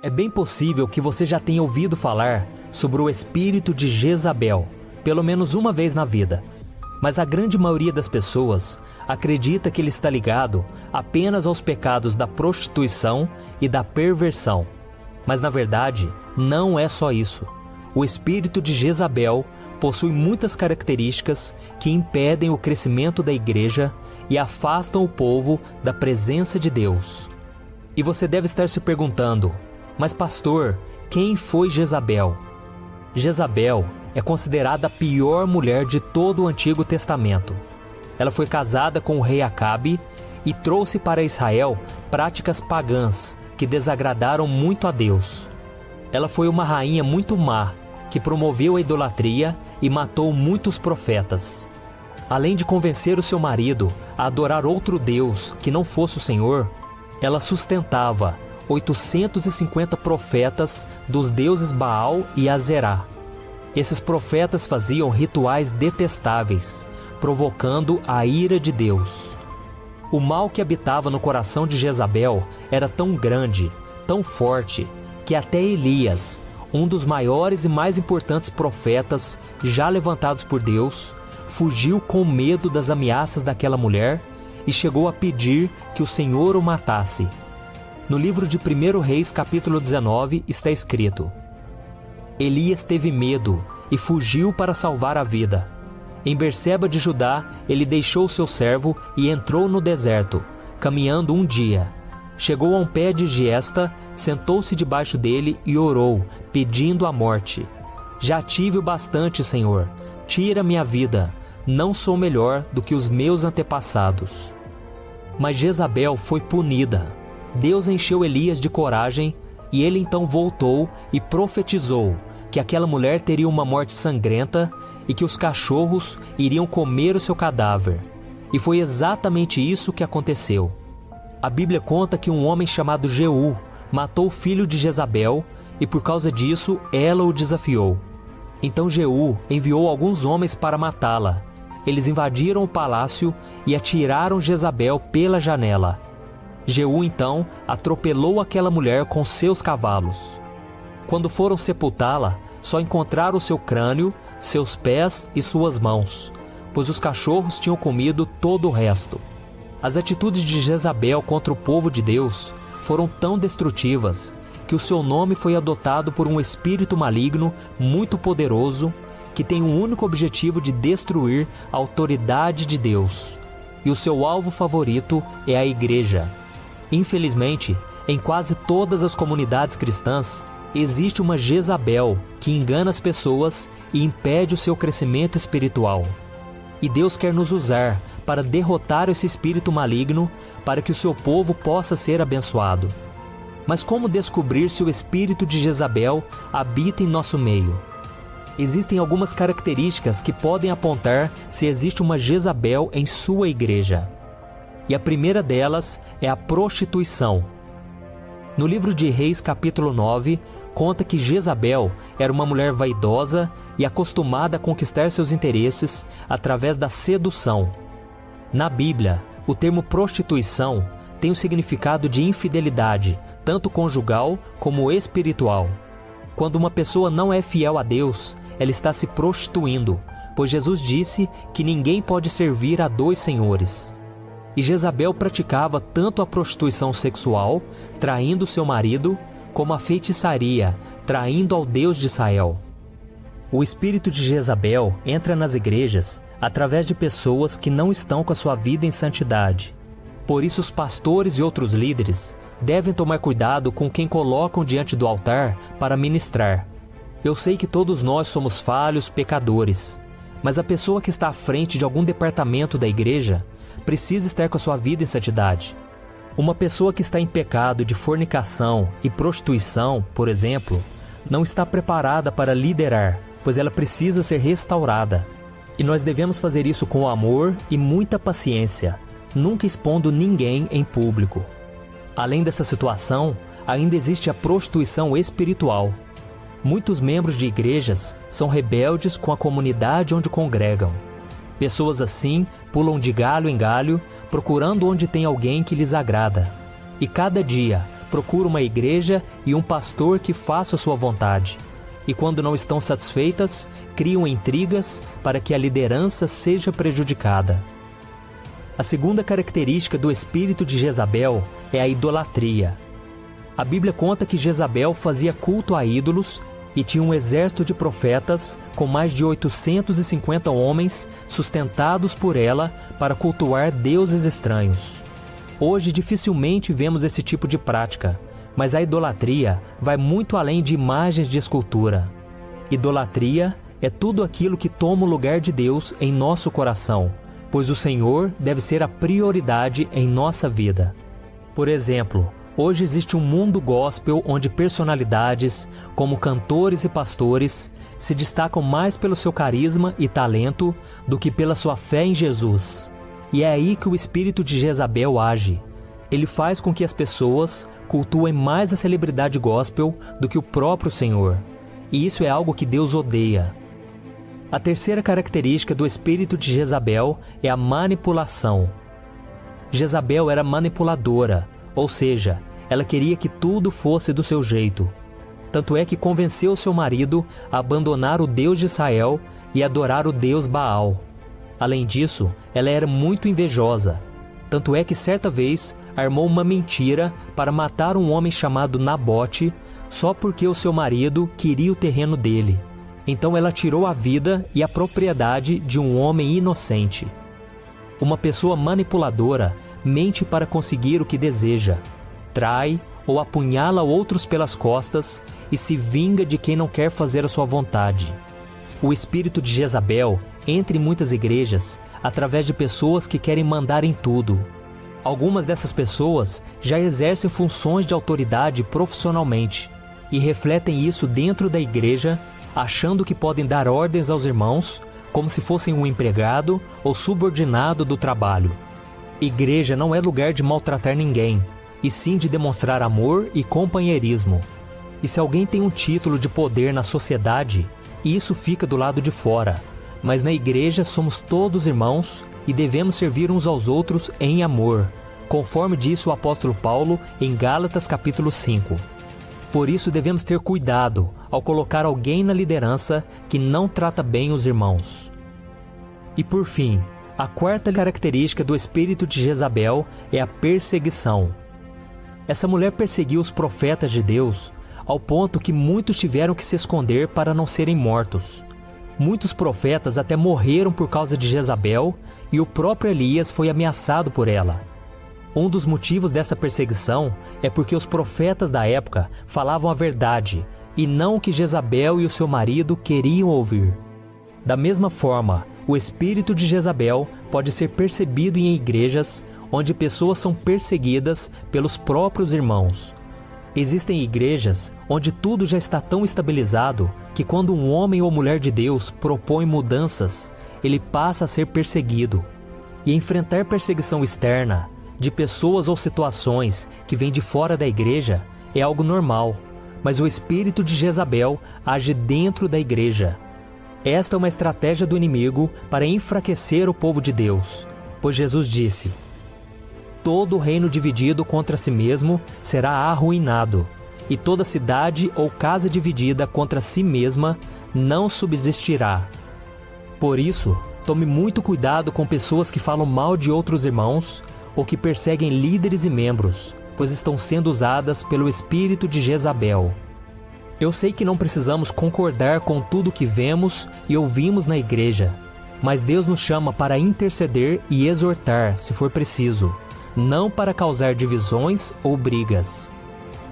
É bem possível que você já tenha ouvido falar sobre o espírito de Jezabel, pelo menos uma vez na vida. Mas a grande maioria das pessoas acredita que ele está ligado apenas aos pecados da prostituição e da perversão. Mas na verdade, não é só isso. O espírito de Jezabel possui muitas características que impedem o crescimento da igreja e afastam o povo da presença de Deus. E você deve estar se perguntando: mas pastor, quem foi Jezabel? Jezabel é considerada a pior mulher de todo o Antigo Testamento. Ela foi casada com o rei Acabe e trouxe para Israel práticas pagãs que desagradaram muito a Deus. Ela foi uma rainha muito má, que promoveu a idolatria e matou muitos profetas. Além de convencer o seu marido a adorar outro Deus que não fosse o Senhor, ela sustentava 850 profetas dos deuses Baal e Azerá. Esses profetas faziam rituais detestáveis, provocando a ira de Deus. O mal que habitava no coração de Jezabel era tão grande, tão forte, que até Elias, um dos maiores e mais importantes profetas já levantados por Deus, fugiu com medo das ameaças daquela mulher e chegou a pedir que o Senhor o matasse. No livro de 1 Reis, capítulo 19, está escrito: Elias teve medo e fugiu para salvar a vida. Em Berseba de Judá, ele deixou seu servo e entrou no deserto, caminhando um dia. Chegou a um pé de giesta, sentou-se debaixo dele e orou, pedindo a morte. Já tive o bastante, Senhor. Tira minha vida. Não sou melhor do que os meus antepassados. Mas Jezabel foi punida. Deus encheu Elias de coragem e ele então voltou e profetizou que aquela mulher teria uma morte sangrenta e que os cachorros iriam comer o seu cadáver. E foi exatamente isso que aconteceu. A Bíblia conta que um homem chamado Jeú matou o filho de Jezabel e por causa disso ela o desafiou. Então Jeú enviou alguns homens para matá-la. Eles invadiram o palácio e atiraram Jezabel pela janela. Jeú então atropelou aquela mulher com seus cavalos. Quando foram sepultá-la, só encontraram seu crânio, seus pés e suas mãos, pois os cachorros tinham comido todo o resto. As atitudes de Jezabel contra o povo de Deus foram tão destrutivas que o seu nome foi adotado por um espírito maligno muito poderoso que tem o único objetivo de destruir a autoridade de Deus. E o seu alvo favorito é a igreja. Infelizmente, em quase todas as comunidades cristãs, existe uma Jezabel que engana as pessoas e impede o seu crescimento espiritual. E Deus quer nos usar para derrotar esse espírito maligno para que o seu povo possa ser abençoado. Mas como descobrir se o espírito de Jezabel habita em nosso meio? Existem algumas características que podem apontar se existe uma Jezabel em sua igreja. E a primeira delas é a prostituição. No livro de Reis, capítulo 9, conta que Jezabel era uma mulher vaidosa e acostumada a conquistar seus interesses através da sedução. Na Bíblia, o termo prostituição tem o significado de infidelidade, tanto conjugal como espiritual. Quando uma pessoa não é fiel a Deus, ela está se prostituindo, pois Jesus disse que ninguém pode servir a dois senhores. E Jezabel praticava tanto a prostituição sexual, traindo seu marido, como a feitiçaria, traindo ao Deus de Israel. O espírito de Jezabel entra nas igrejas através de pessoas que não estão com a sua vida em santidade. Por isso os pastores e outros líderes devem tomar cuidado com quem colocam diante do altar para ministrar. Eu sei que todos nós somos falhos, pecadores, mas a pessoa que está à frente de algum departamento da igreja precisa estar com a sua vida em santidade. Uma pessoa que está em pecado de fornicação e prostituição, por exemplo, não está preparada para liderar, pois ela precisa ser restaurada. E nós devemos fazer isso com amor e muita paciência, nunca expondo ninguém em público. Além dessa situação, ainda existe a prostituição espiritual. Muitos membros de igrejas são rebeldes com a comunidade onde congregam. Pessoas assim pulam de galho em galho, procurando onde tem alguém que lhes agrada. E cada dia procuram uma igreja e um pastor que faça sua vontade. E quando não estão satisfeitas, criam intrigas para que a liderança seja prejudicada. A segunda característica do espírito de Jezabel é a idolatria. A Bíblia conta que Jezabel fazia culto a ídolos e tinha um exército de profetas com mais de 850 homens sustentados por ela para cultuar deuses estranhos. Hoje dificilmente vemos esse tipo de prática, mas a idolatria vai muito além de imagens de escultura. Idolatria é tudo aquilo que toma o lugar de Deus em nosso coração, pois o Senhor deve ser a prioridade em nossa vida. Por exemplo, hoje existe um mundo gospel onde personalidades, como cantores e pastores, se destacam mais pelo seu carisma e talento do que pela sua fé em Jesus. E é aí que o espírito de Jezabel age. Ele faz com que as pessoas cultuem mais a celebridade gospel do que o próprio Senhor. E isso é algo que Deus odeia. A terceira característica do espírito de Jezabel é a manipulação. Jezabel era manipuladora, ou seja, ela queria que tudo fosse do seu jeito. Tanto é que convenceu seu marido a abandonar o Deus de Israel e adorar o Deus Baal. Além disso, ela era muito invejosa. Tanto é que certa vez armou uma mentira para matar um homem chamado Nabote só porque o seu marido queria o terreno dele. Então ela tirou a vida e a propriedade de um homem inocente. Uma pessoa manipuladora mente para conseguir o que deseja, trai ou apunhala outros pelas costas e se vinga de quem não quer fazer a sua vontade. O espírito de Jezabel entra em muitas igrejas através de pessoas que querem mandar em tudo. Algumas dessas pessoas já exercem funções de autoridade profissionalmente e refletem isso dentro da igreja, achando que podem dar ordens aos irmãos como se fossem um empregado ou subordinado do trabalho. Igreja não é lugar de maltratar ninguém, e sim de demonstrar amor e companheirismo. E se alguém tem um título de poder na sociedade, isso fica do lado de fora. Mas na igreja somos todos irmãos e devemos servir uns aos outros em amor, conforme disse o apóstolo Paulo em Gálatas capítulo 5. Por isso devemos ter cuidado ao colocar alguém na liderança que não trata bem os irmãos. E por fim, a quarta característica do espírito de Jezabel é a perseguição. Essa mulher perseguiu os profetas de Deus ao ponto que muitos tiveram que se esconder para não serem mortos. Muitos profetas até morreram por causa de Jezabel e o próprio Elias foi ameaçado por ela. Um dos motivos desta perseguição é porque os profetas da época falavam a verdade e não o que Jezabel e o seu marido queriam ouvir. Da mesma forma, o espírito de Jezabel pode ser percebido em igrejas onde pessoas são perseguidas pelos próprios irmãos. Existem igrejas onde tudo já está tão estabilizado que quando um homem ou mulher de Deus propõe mudanças, ele passa a ser perseguido. E enfrentar perseguição externa, de pessoas ou situações que vêm de fora da igreja, é algo normal, mas o espírito de Jezabel age dentro da igreja. Esta é uma estratégia do inimigo para enfraquecer o povo de Deus, pois Jesus disse: todo reino dividido contra si mesmo será arruinado, e toda cidade ou casa dividida contra si mesma não subsistirá. Por isso, tome muito cuidado com pessoas que falam mal de outros irmãos ou que perseguem líderes e membros, pois estão sendo usadas pelo espírito de Jezabel. Eu sei que não precisamos concordar com tudo que vemos e ouvimos na igreja, mas Deus nos chama para interceder e exortar, se for preciso, não para causar divisões ou brigas.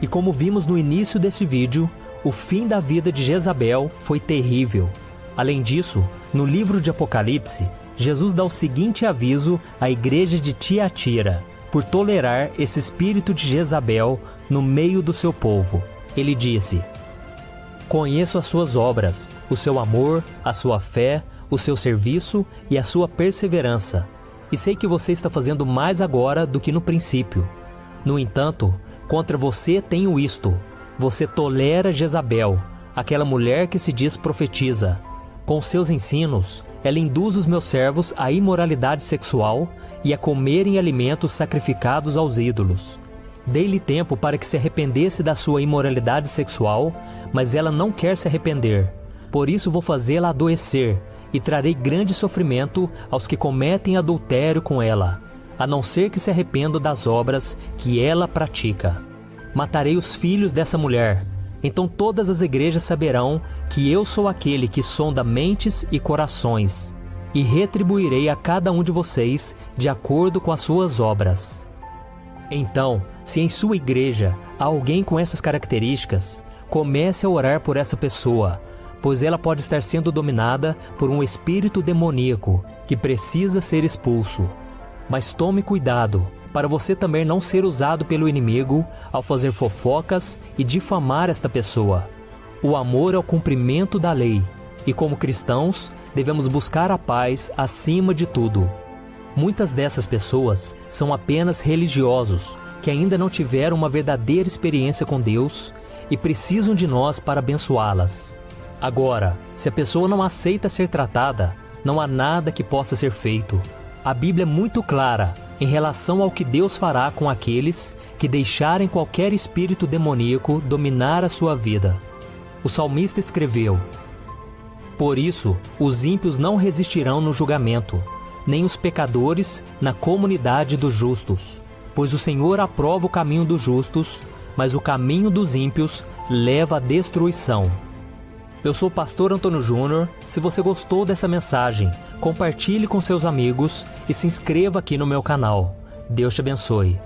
E como vimos no início desse vídeo, o fim da vida de Jezabel foi terrível. Além disso, no livro de Apocalipse, Jesus dá o seguinte aviso à igreja de Tiatira, por tolerar esse espírito de Jezabel no meio do seu povo. Ele disse: conheço as suas obras, o seu amor, a sua fé, o seu serviço e a sua perseverança. E sei que você está fazendo mais agora do que no princípio. No entanto, contra você tenho isto: você tolera Jezabel, aquela mulher que se diz profetiza. Com seus ensinos, ela induz os meus servos à imoralidade sexual e a comerem alimentos sacrificados aos ídolos. Dei-lhe tempo para que se arrependesse da sua imoralidade sexual, mas ela não quer se arrepender. Por isso vou fazê-la adoecer, e trarei grande sofrimento aos que cometem adultério com ela, a não ser que se arrependam das obras que ela pratica. Matarei os filhos dessa mulher. Então todas as igrejas saberão que eu sou aquele que sonda mentes e corações, e retribuirei a cada um de vocês de acordo com as suas obras. Então, se em sua igreja há alguém com essas características, comece a orar por essa pessoa, pois ela pode estar sendo dominada por um espírito demoníaco que precisa ser expulso. Mas tome cuidado, para você também não ser usado pelo inimigo ao fazer fofocas e difamar esta pessoa. O amor é o cumprimento da lei, e como cristãos, devemos buscar a paz acima de tudo. Muitas dessas pessoas são apenas religiosos, que ainda não tiveram uma verdadeira experiência com Deus e precisam de nós para abençoá-las. Agora, se a pessoa não aceita ser tratada, não há nada que possa ser feito. A Bíblia é muito clara em relação ao que Deus fará com aqueles que deixarem qualquer espírito demoníaco dominar a sua vida. O salmista escreveu: Por isso, os ímpios não resistirão no julgamento, nem os pecadores na comunidade dos justos. Pois o Senhor aprova o caminho dos justos, mas o caminho dos ímpios leva à destruição. Eu sou o pastor Antônio Júnior. Se você gostou dessa mensagem, compartilhe com seus amigos e se inscreva aqui no meu canal. Deus te abençoe.